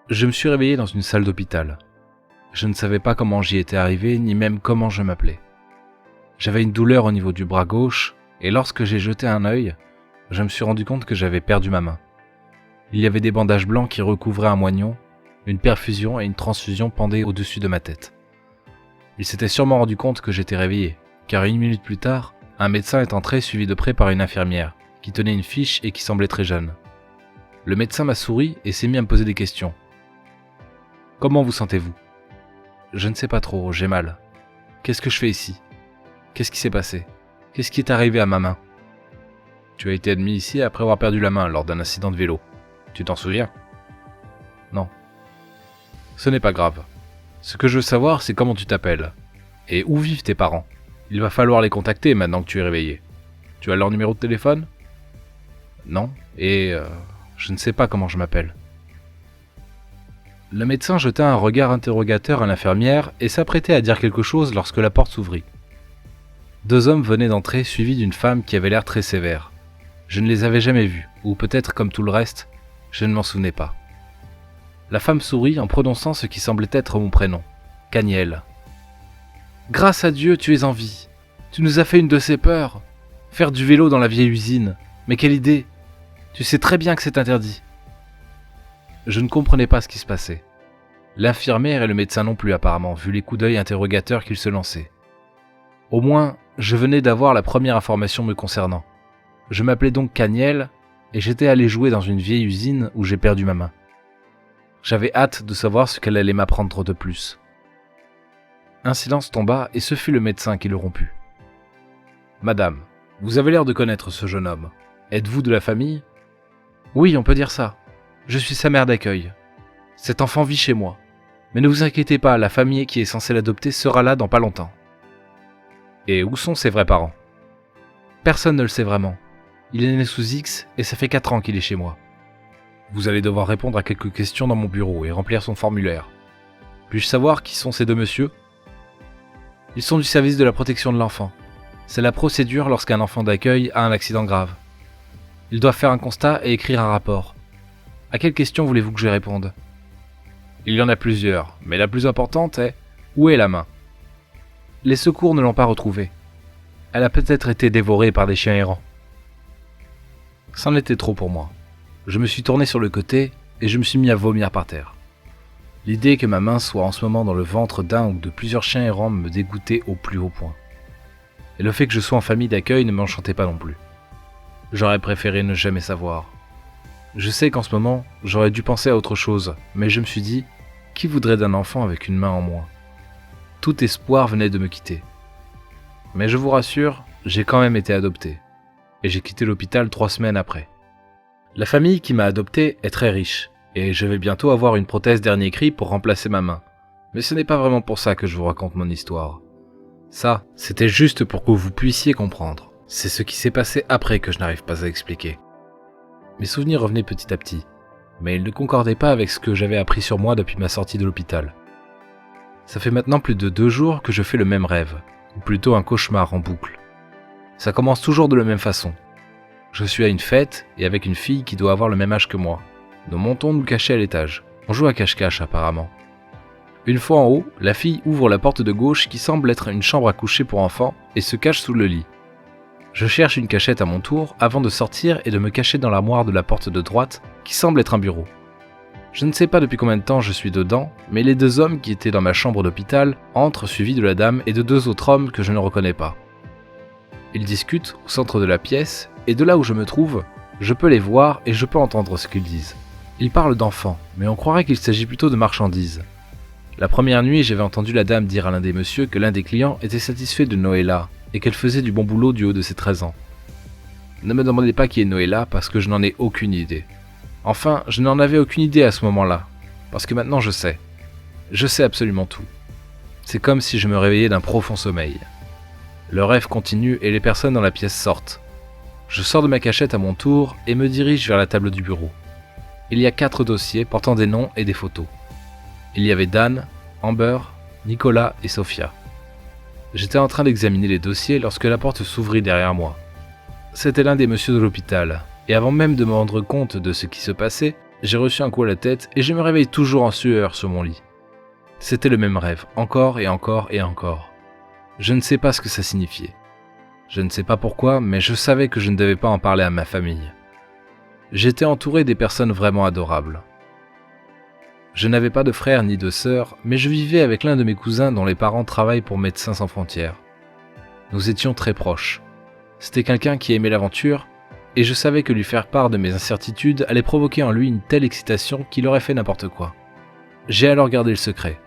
Je me suis réveillé dans une salle d'hôpital. Je ne savais pas comment j'y étais arrivé, ni même comment je m'appelais. J'avais une douleur au niveau du bras gauche, et lorsque j'ai jeté un œil, je me suis rendu compte que j'avais perdu ma main. Il y avait des bandages blancs qui recouvraient un moignon, une perfusion et une transfusion pendaient au-dessus de ma tête. Il s'était sûrement rendu compte que j'étais réveillé, car 1 minute plus tard, un médecin est entré suivi de près par une infirmière, qui tenait une fiche et qui semblait très jeune. Le médecin m'a souri et s'est mis à me poser des questions. « Comment vous sentez-vous ?»« Je ne sais pas trop, j'ai mal. Qu'est-ce que je fais ici ? Qu'est-ce qui s'est passé ? Qu'est-ce qui est arrivé à ma main ? Tu as été admis ici après avoir perdu la main lors d'un accident de vélo. Tu t'en souviens ? Non. Ce n'est pas grave. Ce que je veux savoir, c'est comment tu t'appelles. Et où vivent tes parents ? Il va falloir les contacter maintenant que tu es réveillé. Tu as leur numéro de téléphone ? Non, et je ne sais pas comment je m'appelle. Le médecin jeta un regard interrogateur à l'infirmière et s'apprêtait à dire quelque chose lorsque la porte s'ouvrit. 2 hommes venaient d'entrer suivis d'une femme qui avait l'air très sévère. Je ne les avais jamais vus, ou peut-être comme tout le reste, je ne m'en souvenais pas. La femme sourit en prononçant ce qui semblait être mon prénom, Caniel. « Grâce à Dieu, tu es en vie. Tu nous as fait une de ces peurs. Faire du vélo dans la vieille usine. Mais quelle idée. Tu sais très bien que c'est interdit. » Je ne comprenais pas ce qui se passait. L'infirmière et le médecin non plus apparemment, vu les coups d'œil interrogateurs qu'ils se lançaient. Au moins, je venais d'avoir la première information me concernant. Je m'appelais donc Caniel, et j'étais allé jouer dans une vieille usine où j'ai perdu ma main. J'avais hâte de savoir ce qu'elle allait m'apprendre de plus. Un silence tomba et ce fut le médecin qui le romput. « Madame, vous avez l'air de connaître ce jeune homme. Êtes-vous de la famille ? » ?»« Oui, on peut dire ça. Je suis sa mère d'accueil. Cet enfant vit chez moi. Mais ne vous inquiétez pas, la famille qui est censée l'adopter sera là dans pas longtemps. » »« Et où sont ses vrais parents ? » ?»« Personne ne le sait vraiment. Il est né sous X et ça fait 4 ans qu'il est chez moi. » »« Vous allez devoir répondre à quelques questions dans mon bureau et remplir son formulaire. Puis-je savoir qui sont ces 2 messieurs ? » ?»« Ils sont du service de la protection de l'enfant. C'est la procédure lorsqu'un enfant d'accueil a un accident grave. Ils doivent faire un constat et écrire un rapport. À quelle question voulez-vous que je réponde ? » ?»« Il y en a plusieurs, mais la plus importante est « Où est la main ?» ?»« Les secours ne l'ont pas retrouvée. Elle a peut-être été dévorée par des chiens errants. » C'en était trop pour moi. Je me suis tourné sur le côté et je me suis mis à vomir par terre. L'idée que ma main soit en ce moment dans le ventre d'un ou de plusieurs chiens errants me dégoûtait au plus haut point. Et le fait que je sois en famille d'accueil ne m'enchantait pas non plus. J'aurais préféré ne jamais savoir. Je sais qu'en ce moment, j'aurais dû penser à autre chose, mais je me suis dit, qui voudrait d'un enfant avec une main en moins ? Tout espoir venait de me quitter. Mais je vous rassure, j'ai quand même été adopté. Et j'ai quitté l'hôpital 3 semaines après. La famille qui m'a adopté est très riche, et je vais bientôt avoir une prothèse dernier cri pour remplacer ma main. Mais ce n'est pas vraiment pour ça que je vous raconte mon histoire. Ça, c'était juste pour que vous puissiez comprendre. C'est ce qui s'est passé après que je n'arrive pas à expliquer. Mes souvenirs revenaient petit à petit, mais ils ne concordaient pas avec ce que j'avais appris sur moi depuis ma sortie de l'hôpital. Ça fait maintenant plus de 2 jours que je fais le même rêve, ou plutôt un cauchemar en boucle. Ça commence toujours de la même façon. Je suis à une fête et avec une fille qui doit avoir le même âge que moi. Nous montons nous cacher à l'étage. On joue à cache-cache apparemment. Une fois en haut, la fille ouvre la porte de gauche qui semble être une chambre à coucher pour enfants et se cache sous le lit. Je cherche une cachette à mon tour avant de sortir et de me cacher dans l'armoire de la porte de droite qui semble être un bureau. Je ne sais pas depuis combien de temps je suis dedans, mais les 2 hommes qui étaient dans ma chambre d'hôpital entrent suivis de la dame et de 2 autres hommes que je ne reconnais pas. Ils discutent au centre de la pièce et de là où je me trouve, je peux les voir et je peux entendre ce qu'ils disent. Ils parlent d'enfants, mais on croirait qu'il s'agit plutôt de marchandises. La première nuit, j'avais entendu la dame dire à l'un des messieurs que l'un des clients était satisfait de Noëlla et qu'elle faisait du bon boulot du haut de ses 13 ans. Ne me demandez pas qui est Noëlla parce que je n'en ai aucune idée. Enfin, je n'en avais aucune idée à ce moment-là, parce que maintenant je sais. Je sais absolument tout. C'est comme si je me réveillais d'un profond sommeil. Le rêve continue et les personnes dans la pièce sortent. Je sors de ma cachette à mon tour et me dirige vers la table du bureau. Il y a 4 dossiers portant des noms et des photos. Il y avait Dan, Amber, Nicolas et Sophia. J'étais en train d'examiner les dossiers lorsque la porte s'ouvrit derrière moi. C'était l'un des messieurs de l'hôpital, et avant même de me rendre compte de ce qui se passait, j'ai reçu un coup à la tête et je me réveille toujours en sueur sur mon lit. C'était le même rêve, encore et encore et encore. Je ne sais pas ce que ça signifiait. Je ne sais pas pourquoi, mais je savais que je ne devais pas en parler à ma famille. J'étais entouré des personnes vraiment adorables. Je n'avais pas de frère ni de sœur, mais je vivais avec l'un de mes cousins dont les parents travaillent pour Médecins sans frontières. Nous étions très proches. C'était quelqu'un qui aimait l'aventure, et je savais que lui faire part de mes incertitudes allait provoquer en lui une telle excitation qu'il aurait fait n'importe quoi. J'ai alors gardé le secret.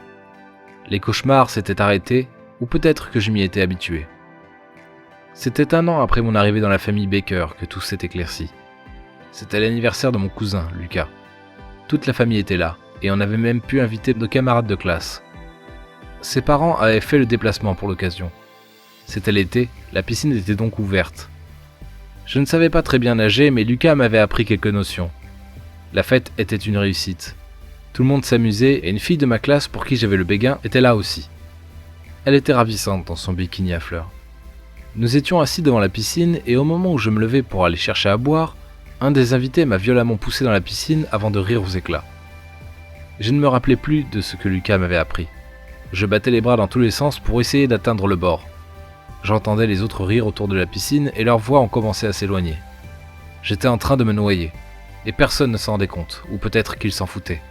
Les cauchemars s'étaient arrêtés, ou peut-être que je m'y étais habitué. C'était 1 an après mon arrivée dans la famille Baker que tout s'est éclairci. C'était l'anniversaire de mon cousin, Lucas. Toute la famille était là, et on avait même pu inviter nos camarades de classe. Ses parents avaient fait le déplacement pour l'occasion. C'était l'été, la piscine était donc ouverte. Je ne savais pas très bien nager, mais Lucas m'avait appris quelques notions. La fête était une réussite. Tout le monde s'amusait et une fille de ma classe pour qui j'avais le béguin était là aussi. Elle était ravissante dans son bikini à fleurs. Nous étions assis devant la piscine et au moment où je me levais pour aller chercher à boire, un des invités m'a violemment poussé dans la piscine avant de rire aux éclats. Je ne me rappelais plus de ce que Lucas m'avait appris. Je battais les bras dans tous les sens pour essayer d'atteindre le bord. J'entendais les autres rire autour de la piscine et leurs voix ont commencé à s'éloigner. J'étais en train de me noyer, et personne ne s'en rendait compte, ou peut-être qu'ils s'en foutaient.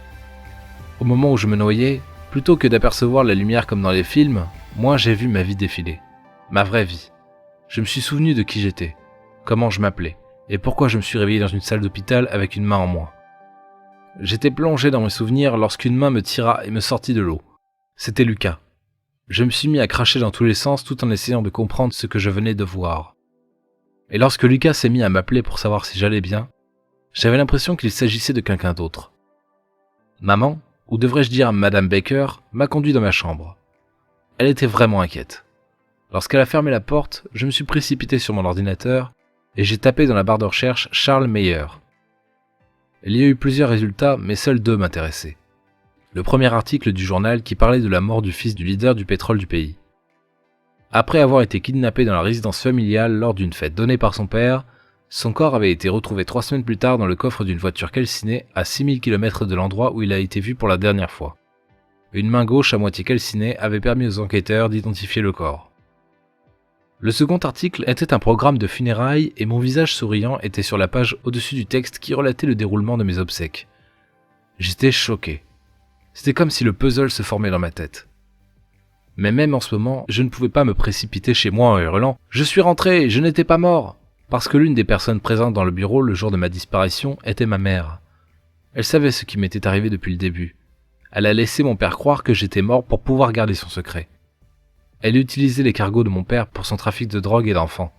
Au moment où je me noyais, plutôt que d'apercevoir la lumière comme dans les films, moi j'ai vu ma vie défiler. Ma vraie vie. Je me suis souvenu de qui j'étais, comment je m'appelais, et pourquoi je me suis réveillé dans une salle d'hôpital avec une main en moins. J'étais plongé dans mes souvenirs lorsqu'une main me tira et me sortit de l'eau. C'était Lucas. Je me suis mis à cracher dans tous les sens tout en essayant de comprendre ce que je venais de voir. Et lorsque Lucas s'est mis à m'appeler pour savoir si j'allais bien, j'avais l'impression qu'il s'agissait de quelqu'un d'autre. Maman, ou devrais-je dire Madame Baker, m'a conduit dans ma chambre. Elle était vraiment inquiète. Lorsqu'elle a fermé la porte, je me suis précipité sur mon ordinateur et j'ai tapé dans la barre de recherche Charles Meyer. Il y a eu plusieurs résultats, mais seuls 2 m'intéressaient. Le premier article du journal qui parlait de la mort du fils du leader du pétrole du pays. Après avoir été kidnappé dans la résidence familiale lors d'une fête donnée par son père, son corps avait été retrouvé 3 semaines plus tard dans le coffre d'une voiture calcinée à 6000 km de l'endroit où il a été vu pour la dernière fois. Une main gauche à moitié calcinée avait permis aux enquêteurs d'identifier le corps. Le second article était un programme de funérailles et mon visage souriant était sur la page au-dessus du texte qui relatait le déroulement de mes obsèques. J'étais choqué. C'était comme si le puzzle se formait dans ma tête. Mais même en ce moment, je ne pouvais pas me précipiter chez moi en hurlant « Je suis rentré, je n'étais pas mort !» parce que l'une des personnes présentes dans le bureau le jour de ma disparition était ma mère. Elle savait ce qui m'était arrivé depuis le début. Elle a laissé mon père croire que j'étais mort pour pouvoir garder son secret. Elle utilisait les cargos de mon père pour son trafic de drogue et d'enfants.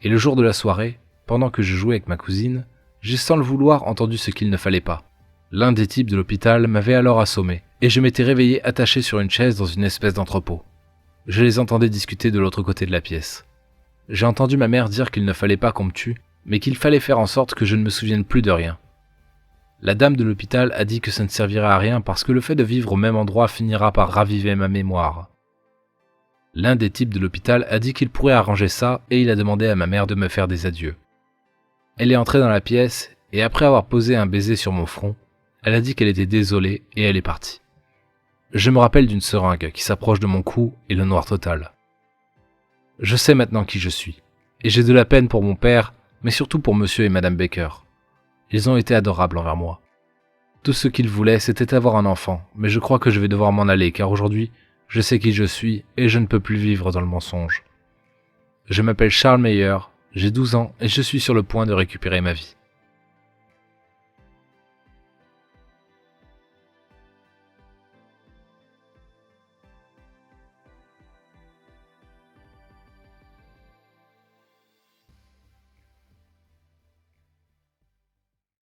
Et le jour de la soirée, pendant que je jouais avec ma cousine, j'ai sans le vouloir entendu ce qu'il ne fallait pas. L'un des types de l'hôpital m'avait alors assommé, et je m'étais réveillé attaché sur une chaise dans une espèce d'entrepôt. Je les entendais discuter de l'autre côté de la pièce. J'ai entendu ma mère dire qu'il ne fallait pas qu'on me tue, mais qu'il fallait faire en sorte que je ne me souvienne plus de rien. La dame de l'hôpital a dit que ça ne servirait à rien parce que le fait de vivre au même endroit finira par raviver ma mémoire. L'un des types de l'hôpital a dit qu'il pourrait arranger ça et il a demandé à ma mère de me faire des adieux. Elle est entrée dans la pièce et après avoir posé un baiser sur mon front, elle a dit qu'elle était désolée et elle est partie. Je me rappelle d'une seringue qui s'approche de mon cou et le noir total. Je sais maintenant qui je suis, et j'ai de la peine pour mon père, mais surtout pour monsieur et madame Baker. Ils ont été adorables envers moi. Tout ce qu'ils voulaient, c'était avoir un enfant, mais je crois que je vais devoir m'en aller, car aujourd'hui, je sais qui je suis et je ne peux plus vivre dans le mensonge. Je m'appelle Charles Meyer, j'ai 12 ans et je suis sur le point de récupérer ma vie.